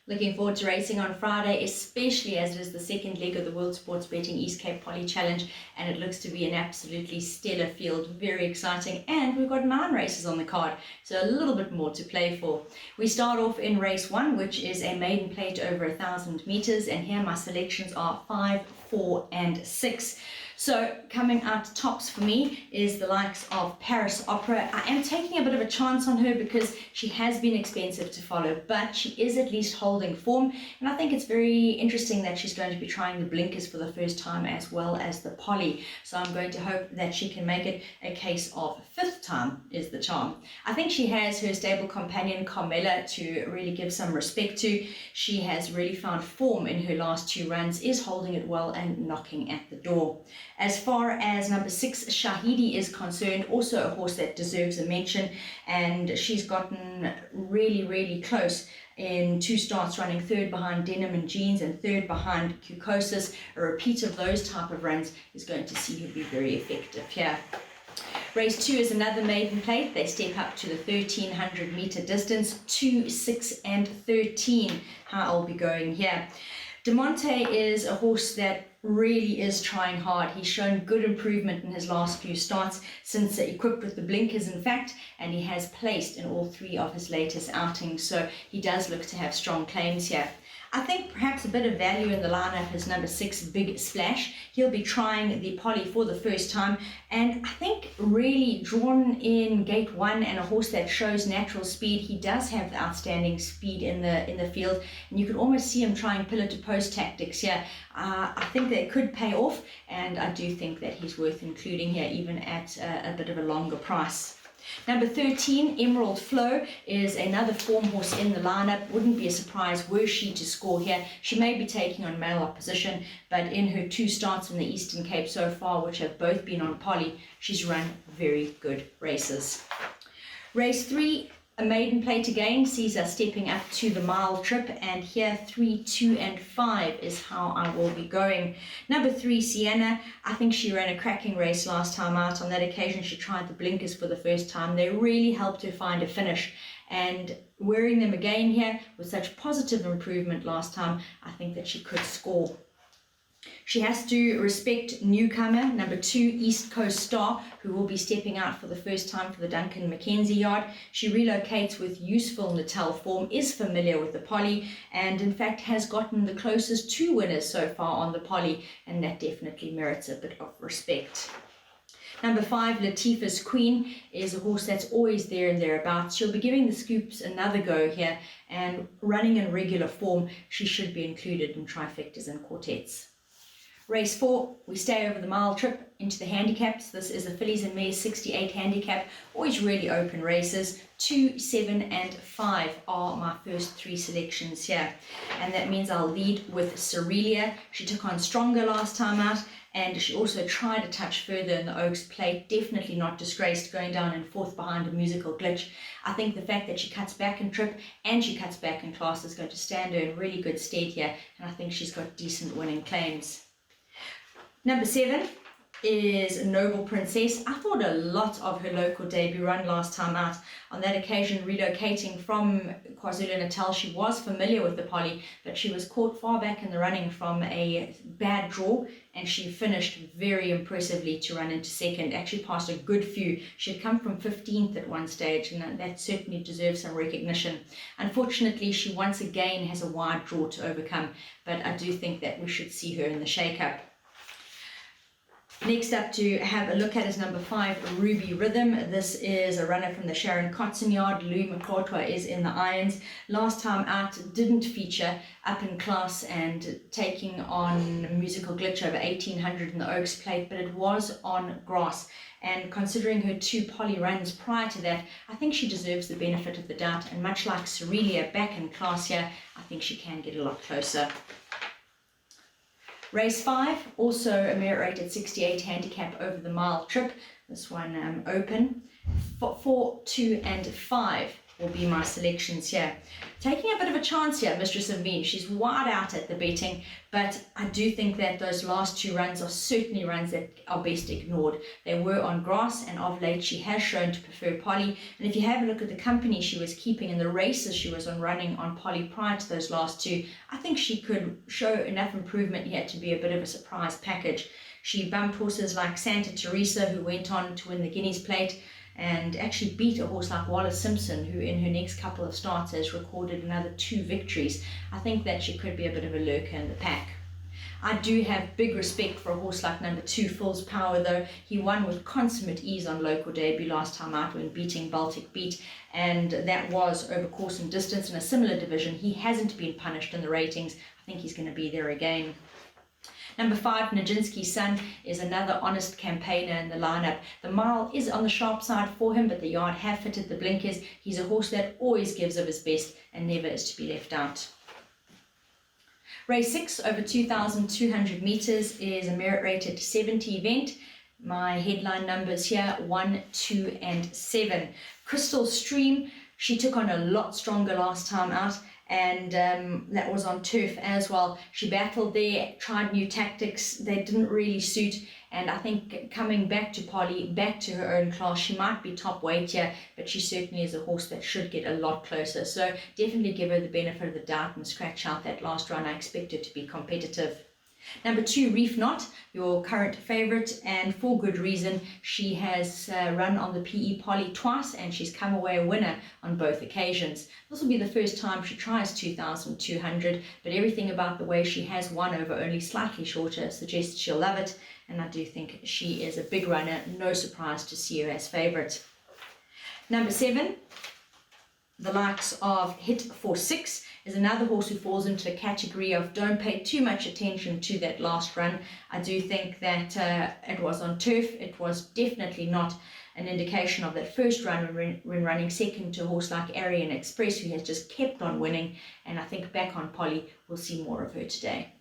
Looking forward to racing on Friday, especially as it is the second leg of the World Sports Betting East Cape Poly Challenge, and it looks to be an absolutely stellar field, very exciting, and we've got 9 races on the card, so a little bit more to play for. We start off in race 1, which is a maiden plate over 1,000 meters, and here my selections are 5, 4 and 6. So coming out tops for me is the likes of Paris Opera. I am taking a bit of a chance on her because she has been expensive to follow, but she is at least holding form, and I think it's very interesting that she's going to be trying the blinkers for the first time as well as the poly. So I'm going to hope that she can make it a case of 5th time is the charm. I think she has her stable companion Carmela to really give some respect to. She has really found form in her last 2 runs, is holding it well and knocking at the door. As far as number 6, Shahidi, is concerned, also a horse that deserves a mention, and she's gotten really close in 2 starts, running 3rd behind Denim and Jeans and 3rd behind Cucosis. A repeat of those type of runs is going to see her be very effective here. Race 2 is another maiden plate. They step up to the 1,300 meter distance, 2, 6 and 13. How I'll be going here. DeMonte is a horse that really is trying hard. He's shown good improvement in his last few starts since equipped with the blinkers, in fact, and he has placed in all 3 of his latest outings, so he does look to have strong claims here. I think perhaps a bit of value in the lineup is number 6, Big Splash. He'll be trying the poly for the first time, and I think really drawn in gate 1 and a horse that shows natural speed. He does have the outstanding speed in the field, and you could almost see him trying pillar to post tactics here. I think they could pay off, and I do think that he's worth including here even at a bit of a longer price. Number 13, Emerald Flow, is another form horse in the lineup. Wouldn't be a surprise were she to score here. She may be taking on male opposition, but in her 2 starts in the Eastern Cape so far, which have both been on poly, she's run very good races. Race 3, a maiden plate again, sees us stepping up to the mile trip, and here 3, 2 and 5 is how I will be going. Number 3, Sienna, I think she ran a cracking race last time out. On that occasion she tried the blinkers for the first time. They really helped her find a finish, and wearing them again here with such positive improvement last time, I think that she could score. She has to respect newcomer, number 2, East Coast Star, who will be stepping out for the first time for the Duncan Mackenzie yard. She relocates with useful Natal form, is familiar with the poly, and in fact has gotten the closest 2 winners so far on the poly, and that definitely merits a bit of respect. Number 5, Latifa's Queen, is a horse that's always there and thereabouts. She'll be giving the scoops another go here, and running in regular form, she should be included in trifectas and quartets. Race 4, we stay over the mile trip into the handicaps. This is a fillies and mares 68 handicap, always really open races. 2, 7 and 5 are my first 3 selections here, and that means I'll lead with Cerelia. She took on stronger last time out, and she also tried a touch further in the Oaks plate. Definitely not disgraced, going down in 4th behind a musical glitch. I think the fact that she cuts back in trip and she cuts back in class is going to stand her in really good stead here, and I think she's got decent winning claims. Number 7 is Noble Princess. I thought a lot of her local debut run last time out. On that occasion, relocating from KwaZulu-Natal, she was familiar with the poly, but she was caught far back in the running from a bad draw, and she finished very impressively to run into 2nd. Actually passed a good few. She had come from 15th at one stage, and that certainly deserves some recognition. Unfortunately, she once again has a wide draw to overcome, but I do think that we should see her in the shake-up. Next up to have a look at is number 5, Ruby Rhythm. This is a runner from the Sharon Cotton yard. Louis McClotwa is in the irons. Last time out didn't feature, up in class and taking on musical glitch over 1800 in the Oaks plate, but it was on grass. And considering her 2 poly runs prior to that, I think she deserves the benefit of the doubt. And much like Cerelia back in class here, I think she can get a lot closer. Race 5, also a merit rated 68 handicap over the mile trip. This one open. 4, 2 and 5 will be my selections here. Taking a bit of a chance here, Mistress of Mean. She's wide out at the betting, but I do think that those last 2 runs are certainly runs that are best ignored. They were on grass, and of late she has shown to prefer Polly. And if you have a look at the company she was keeping and the races she was running on Polly prior to those last 2, I think she could show enough improvement here to be a bit of a surprise package. She bumped horses like Santa Teresa, who went on to win the Guineas Plate, and actually beat a horse like Wallace Simpson, who in her next couple of starts has recorded another 2 victories. I think that she could be a bit of a lurker in the pack. I do have big respect for a horse like number 2, Fool's Power, though. He won with consummate ease on local debut last time out when beating Baltic Beat, and that was over course and distance in a similar division. He hasn't been punished in the ratings. I think he's going to be there again. Number 5, Nijinsky's Son, is another honest campaigner in the lineup. The mile is on the sharp side for him, but the yard have fitted the blinkers. He's a horse that always gives of his best and never is to be left out. Race 6 over 2,200 metres is a merit rated 70 event. My headline numbers here, 1, 2 and 7. Crystal Stream, she took on a lot stronger last time out, and that was on turf as well. She battled there, tried new tactics, they didn't really suit, and I think coming back to Polly, back to her own class, she might be top weight here, but she certainly is a horse that should get a lot closer. So definitely give her the benefit of the doubt and scratch out that last run. I expect her to be competitive. Number 2, Reef Knot, your current favourite, and for good reason. She has run on the PE Polly twice, and she's come away a winner on both occasions. This will be the first time she tries 2,200, but everything about the way she has won over only slightly shorter suggests she'll love it, and I do think she is a big runner. No surprise to see her as favourite. Number 7, the likes of Hit for 6, is another horse who falls into the category of don't pay too much attention to that last run. I do think that it was on turf. It was definitely not an indication of that first run when running second to a horse like Arian Express, who has just kept on winning, and I think back on Polly, we'll see more of her today.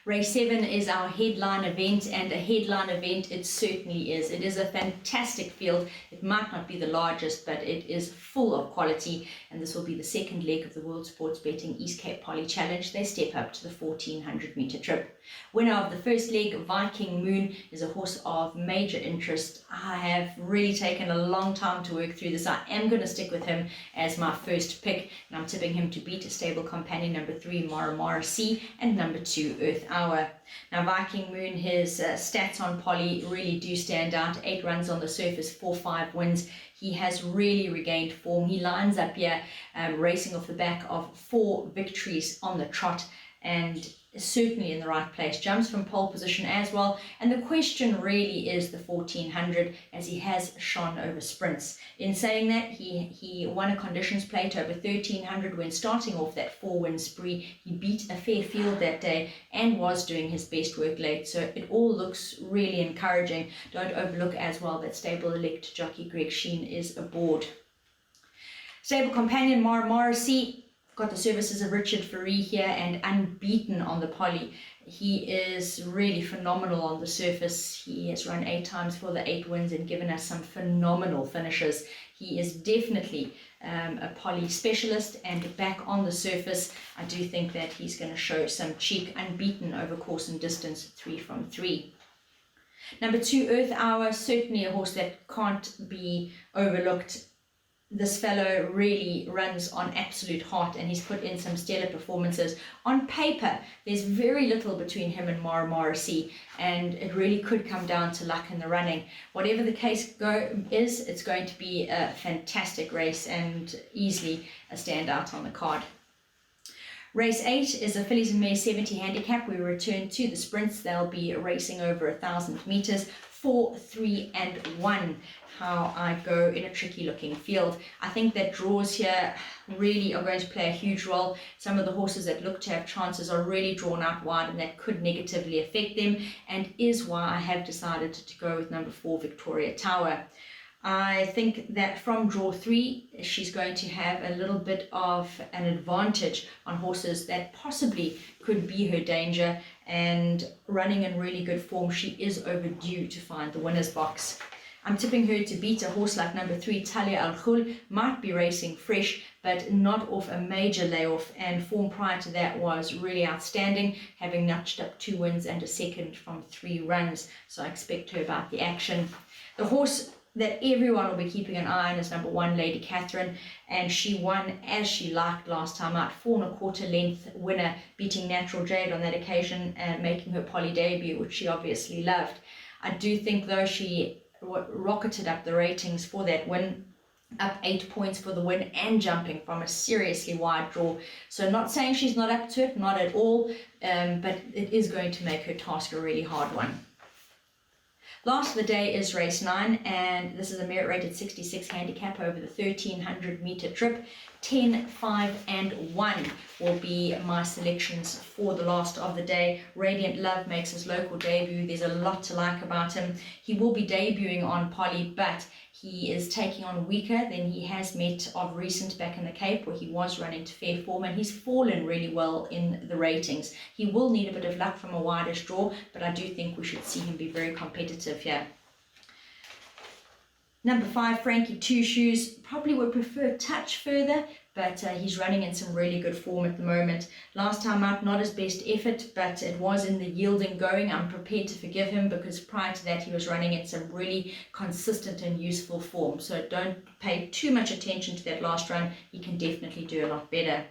Race 7 is our headline event, and a headline event it certainly is. It is a fantastic field. It might not be the largest, but it is full of quality, and this will be the second leg of the World Sports Betting East Cape Poly Challenge. They step up to the 1,400 metre trip. Winner of the first leg, Viking Moon, is a horse of major interest. I have really taken a long time to work through this. I am going to stick with him as my first pick, and I'm tipping him to beat a stable companion number 3, Mara C, and number 2, Earth Hour. Now Viking Moon, his stats on Polly really do stand out. 8 runs on the surface, 4-5 wins. He has really regained form. He lines up here racing off the back of 4 victories on the trot, and certainly in the right place. Jumps from pole position as well, and the question really is the 1,400, as he has shone over sprints. In saying that, he won a conditions plate over 1,300 when starting off that 4-win spree. He beat a fair field that day and was doing his best work late, so it all looks really encouraging. Don't overlook as well that stable elect jockey Greg Sheen is aboard. Stable companion Mara C, got the services of Richard Ferree here, and unbeaten on the Polly. He is really phenomenal on the surface. He has run 8 times for the 8 wins and given us some phenomenal finishes. He is definitely a Polly specialist, and back on the surface, I do think that he's going to show some cheek. Unbeaten over course and distance, 3 from 3. Number 2, Earth Hour, certainly a horse that can't be overlooked. This fellow really runs on absolute heart, and he's put in some stellar performances. On paper, there's very little between him and Mara C, and it really could come down to luck in the running. Whatever the case is, it's going to be a fantastic race and easily a standout on the card. Race 8 is a Fillies and Mares 70 handicap. We return to the sprints. They'll be racing over 1,000 metres. 4, 3 and 1, how I go in a tricky looking field. I think that draws here really are going to play a huge role. Some of the horses that look to have chances are really drawn out wide, and that could negatively affect them, and is why I have decided to go with number 4, Victoria Tower. I think that from draw 3, she's going to have a little bit of an advantage on horses that possibly could be her danger, and running in really good form, she is overdue to find the winner's box. I'm tipping her to beat a horse like number 3, Talia Al Khul. Might be racing fresh, but not off a major layoff, and form prior to that was really outstanding, having notched up 2 wins and a second from 3 runs. So I expect her about the action. The horse that everyone will be keeping an eye on is number 1, Lady Catherine, and she won as she liked last time out, 4 1/4 length winner, beating Natural Jade on that occasion and making her Poly debut, which she obviously loved. I do think though she rocketed up the ratings for that win, up 8 points for the win and jumping from a seriously wide draw. So not saying she's not up to it, not at all, but it is going to make her task a really hard one. Last of the day is race 9, and this is a merit rated 66 handicap over the 1300 meter trip. 10, 5 and 1 will be my selections for the last of the day. Radiant Love makes his local debut. There's a lot to like about him. He will be debuting on Poly, but he is taking on weaker than he has met of recent back in the Cape, where he was running to fair form, and he's fallen really well in the ratings. He will need a bit of luck from a wider draw, but I do think we should see him be very competitive here. Number 5, Frankie Two Shoes, probably would prefer a touch further, but he's running in some really good form at the moment. Last time out, not his best effort, but it was in the yielding going. I'm prepared to forgive him because prior to that he was running in some really consistent and useful form. So don't pay too much attention to that last run. He can definitely do a lot better.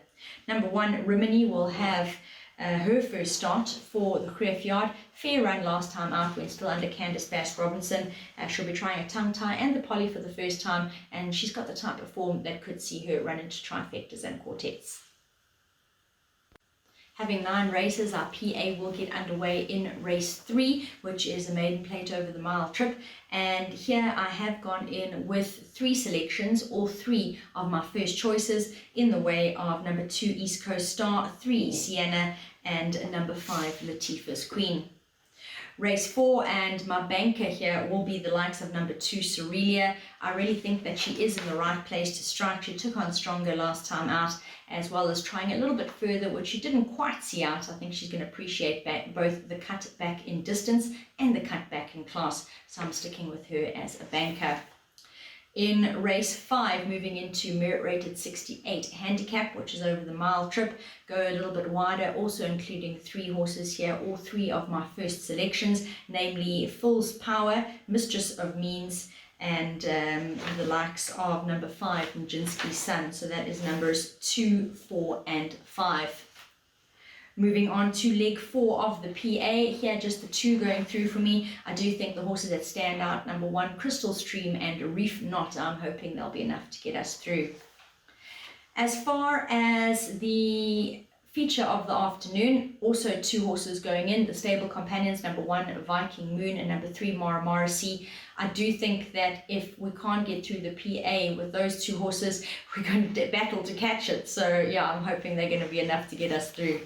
Number 1, Rimini will have her first start for the Greyfyard. Fair run last time out when still under Candice Bass Robinson. She'll be trying a tongue tie and the Poly for the first time, and she's got the type of form that could see her run into trifectas and quartets. Having 9 races, our PA will get underway in race 3, which is a maiden plate over the mile trip. And here I have gone in with 3 selections, all 3 of my first choices, in the way of number 2, East Coast Star, 3, Sienna, and number 5, Latifah's Queen. Race 4, and my banker here will be the likes of number 2, Cerelia. I really think that she is in the right place to strike. She took on stronger last time out, as well as trying a little bit further, which she didn't quite see out. I think she's going to appreciate both the cut back in distance and the cut back in class, so I'm sticking with her as a banker. In race 5, moving into merit rated 68 handicap, which is over the mile trip, go a little bit wider, also including 3 horses here, all 3 of my first selections, namely Fool's Power, Mistress of Means, and the likes of number 5, Nijinsky's Son. So that is numbers 2, 4 and 5. Moving on to leg 4 of the PA, here just the 2 going through for me. I do think the horses that stand out, number 1, Crystal Stream and Reef Knot, I'm hoping they'll be enough to get us through. As far as the feature of the afternoon, also 2 horses going in, the stable companions, number 1, Viking Moon, and number 3, Mara Morrissey. I do think that if we can't get through the PA with those 2 horses, we're going to battle to catch it. So yeah, I'm hoping they're going to be enough to get us through.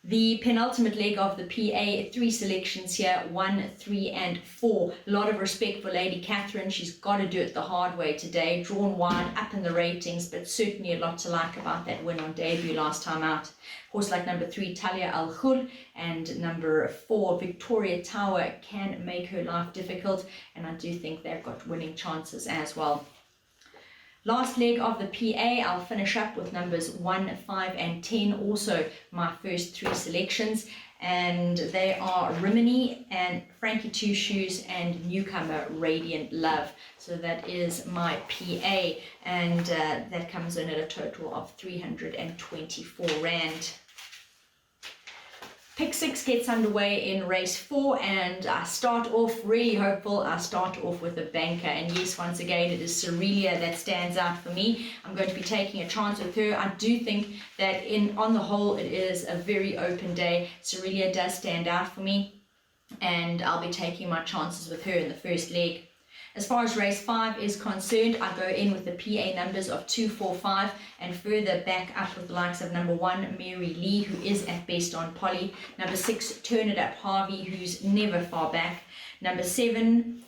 The penultimate leg of the PA, 3 selections here, 1, 3 and 4. A lot of respect for Lady Catherine. She's got to do it the hard way today. Drawn wide, up in the ratings, but certainly a lot to like about that win on debut last time out. Horse like number 3, Talia Al Khul, and number 4, Victoria Tower can make her life difficult, and I do think they've got winning chances as well. Last leg of the PA, I'll finish up with numbers 1, 5 and 10, also my first 3 selections, and they are Rimini and Frankie Two Shoes and newcomer Radiant Love. So that is my PA, and that comes in at a total of 324 Rand. Pick 6 gets underway in race 4, and I start off really hopeful. I start off with a banker, and yes, once again it is Cerelia that stands out for me. I'm going to be taking a chance with her. I do think that on the whole it is a very open day. Cerelia does stand out for me, and I'll be taking my chances with her in the first leg. As far as race 5 is concerned, I go in with the PA numbers of 2, 4, 5, and further back up with the likes of number 1, Mary Lee, who is at best on Poly, number 6, Turn It Up Harvey, who's never far back, number 7,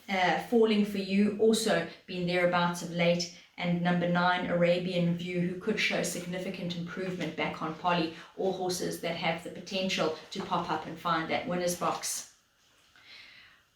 Falling For You, also been thereabouts of late, and number 9, Arabian View, who could show significant improvement back on Poly, all horses that have the potential to pop up and find that winner's box.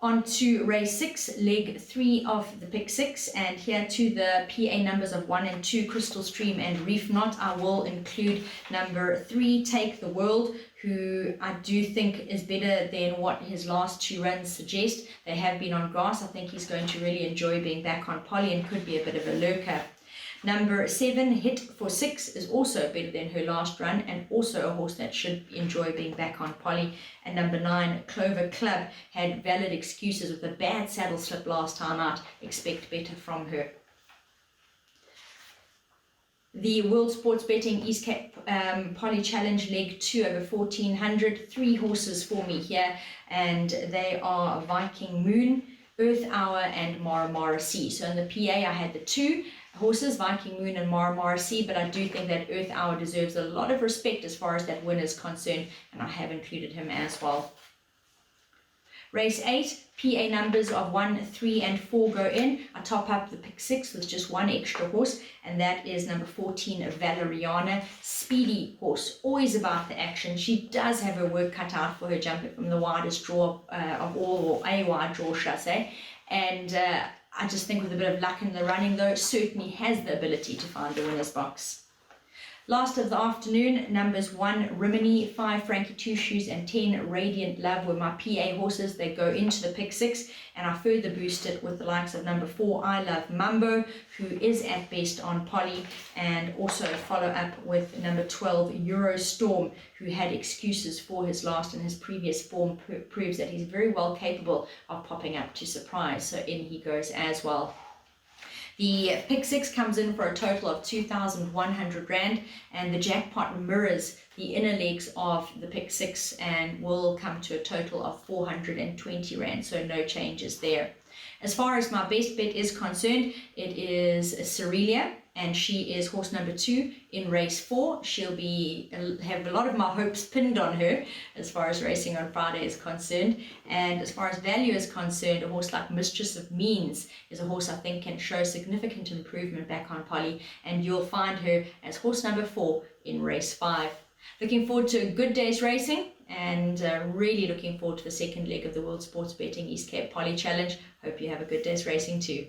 On to race 6, leg 3 of the pick 6, and here to the PA numbers of 1 and 2, Crystal Stream and Reef Knot. I will include number 3, Take the World, who I do think is better than what his last 2 runs suggest. They have been on grass. I think he's going to really enjoy being back on poly and could be a bit of a lurker. Number 7, Hit for 6, is also better than her last run and also a horse that should enjoy being back on poly. And number 9, Clover Club, had valid excuses with a bad saddle slip last time out. Expect better from her. The World Sports Betting East Cape Poly Challenge Leg 2 over 1400. 3 horses for me here, and they are Viking Moon, Earth Hour and Mara Mara Sea. So in the PA I had the 2 horses, Viking Moon and Mara Mara Sea, but I do think that Earth Hour deserves a lot of respect as far as that win is concerned, and I have included him as well. Race 8, PA numbers of 1, 3 and 4 go in. I top up the pick 6 with just 1 extra horse, and that is number 14, Valeriana. Speedy horse, always about the action. She does have her work cut out for her jumping from the widest draw of all, or a wide draw, shall I say. And I just think with a bit of luck in the running, though, certainly has the ability to find the winner's box. Last of the afternoon, numbers 1, Rimini, 5, Frankie Two Shoes, and 10, Radiant Love were my PA horses. They go into the pick 6, and I further boost it with the likes of number 4, I Love Mumbo, who is at best on poly, and also follow up with number 12, Eurostorm, who had excuses for his last and his previous form proves that he's very well capable of popping up to surprise, so in he goes as well. The pick 6 comes in for a total of 2,100 Rand, and the jackpot mirrors the inner legs of the pick 6 and will come to a total of 420 Rand, so no changes there. As far as my best bet is concerned, it is Cerelia, and she is horse number 2 in race 4. She'll have a lot of my hopes pinned on her as far as racing on Friday is concerned. And as far as value is concerned, a horse like Mistress of Means is a horse I think can show significant improvement back on poly, and you'll find her as horse number 4 in race 5. Looking forward to a good day's racing, and really looking forward to the second leg of the World Sports Betting East Cape Poly Challenge. Hope you have a good day's racing too.